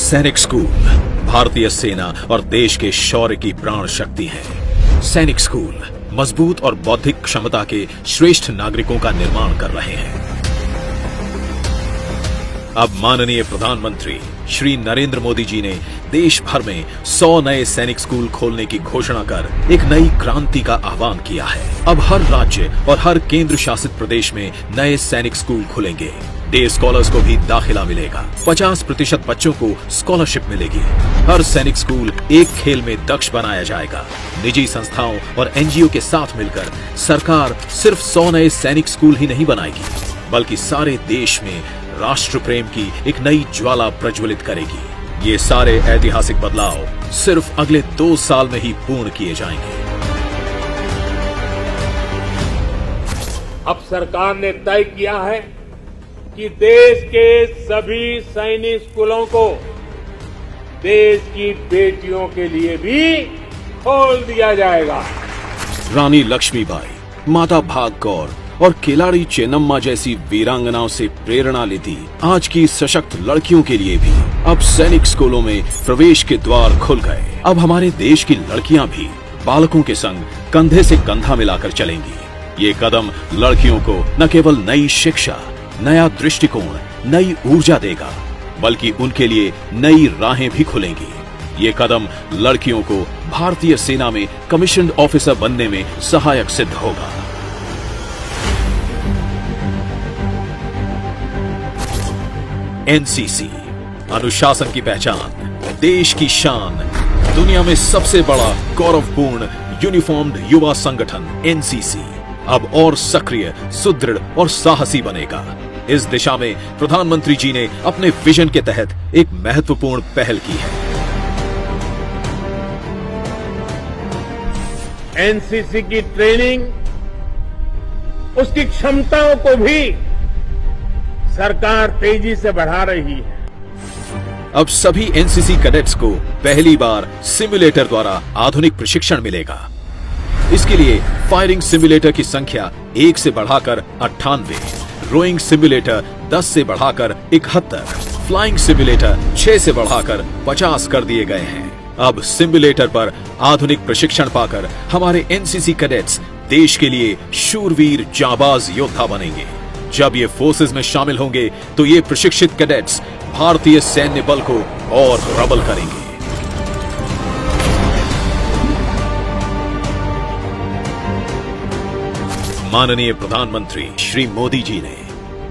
सैनिक स्कूल भारतीय सेना और देश के शौर्य की प्राण शक्ति है। सैनिक स्कूल मजबूत और बौद्धिक क्षमता के श्रेष्ठ नागरिकों का निर्माण कर रहे हैं। अब माननीय प्रधानमंत्री श्री नरेंद्र मोदी जी ने देश भर में 100 नए सैनिक स्कूल खोलने की घोषणा कर एक नई क्रांति का आह्वान किया है। अब हर राज्य और हर केंद्र शासित प्रदेश में नए सैनिक स्कूल खुलेंगे। डे स्कॉलर्स को भी दाखिला मिलेगा। 50% बच्चों को स्कॉलरशिप मिलेगी। हर सैनिक स्कूल एक खेल में दक्ष बनाया जाएगा। निजी संस्थाओं और एनजीओ के साथ मिलकर सरकार सिर्फ 100 नए सैनिक स्कूल ही नहीं बनाएगी, बल्कि सारे देश में राष्ट्र प्रेम की एक नई ज्वाला प्रज्वलित करेगी। ये सारे ऐतिहासिक बदलाव सिर्फ अगले 2 साल में ही पूर्ण किए जाएंगे। अब सरकार ने तय किया है कि देश के सभी सैनिक स्कूलों को देश की बेटियों के लिए भी खोल दिया जाएगा। रानी लक्ष्मीबाई, माता भाग कौर और खिलाड़ी चेन्नम्मा जैसी वीरांगनाओं से प्रेरणा लेती आज की सशक्त लड़कियों के लिए भी अब सैनिक स्कूलों में प्रवेश के द्वार खुल गए। अब हमारे देश की लड़कियां भी बालकों के संग कंधे से कंधा मिलाकर चलेंगी। ये कदम लड़कियों को न केवल नई शिक्षा, नया दृष्टिकोण, नई ऊर्जा देगा, बल्कि उनके लिए नई राहें भी खुलेंगी। ये कदम लड़कियों को भारतीय सेना में कमीशन्ड ऑफिसर बनने में सहायक सिद्ध होगा। एनसीसी अनुशासन की पहचान, देश की शान, दुनिया में सबसे बड़ा गौरवपूर्ण यूनिफॉर्म्ड युवा संगठन एनसीसी अब और सक्रिय, सुदृढ़ और साहसी बनेगा। इस दिशा में प्रधानमंत्री जी ने अपने विजन के तहत एक महत्वपूर्ण पहल की है। एनसीसी की ट्रेनिंग, उसकी क्षमताओं को भी सरकार तेजी से बढ़ा रही है। अब सभी एनसीसी कैडेट्स को पहली बार सिमुलेटर द्वारा आधुनिक प्रशिक्षण मिलेगा। इसके लिए फायरिंग सिमुलेटर की संख्या 1 से बढ़ाकर 98, रोइंग सिमुलेटर 10 से बढ़ाकर 71, फ्लाइंग सिमुलेटर 6 से बढ़ाकर 50 कर दिए गए हैं। अब सिमुलेटर पर आधुनिक प्रशिक्षण पाकर हमारे एनसीसी कैडेट्स देश के लिए शूरवीर जांबाज योद्धा बनेंगे। जब ये फोर्सेस में शामिल होंगे तो ये प्रशिक्षित कैडेट्स भारतीय सैन्य बल को और प्रबल करेंगे। माननीय प्रधानमंत्री श्री मोदी जी ने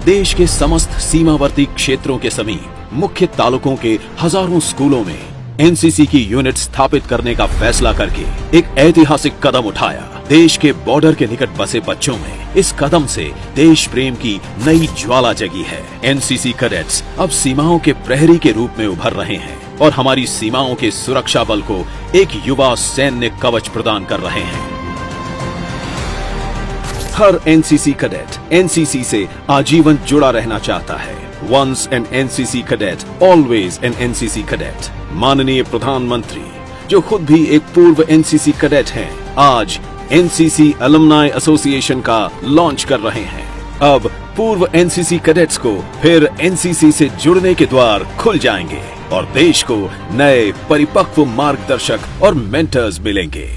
देश के समस्त सीमावर्ती क्षेत्रों के समीप मुख्य तालुकों के हजारों स्कूलों में एनसीसी की यूनिट स्थापित करने का फैसला करके एक ऐतिहासिक कदम उठाया। देश के बॉर्डर के निकट बसे बच्चों में इस कदम से देश प्रेम की नई ज्वाला जगी है। एनसीसी कैडेट्स अब सीमाओं के प्रहरी के रूप में उभर रहे हैं और हमारी सीमाओं के सुरक्षा बल को एक युवा सैन्य कवच प्रदान कर रहे हैं। हर एनसीसी कैडेट एनसीसी से आजीवन जुड़ा रहना चाहता है। Once an NCC cadet, always an NCC cadet। माननीय प्रधानमंत्री जो खुद भी एक पूर्व एनसीसी कैडेट हैं, आज एनसीसी अलुमनाई एसोसिएशन का लॉन्च कर रहे हैं। अब पूर्व एनसीसी कैडेट्स को फिर एनसीसी से जुड़ने के द्वार खुल जाएंगे और देश को नए परिपक्व मार्गदर्शक और मेंटर्स मिलेंगे।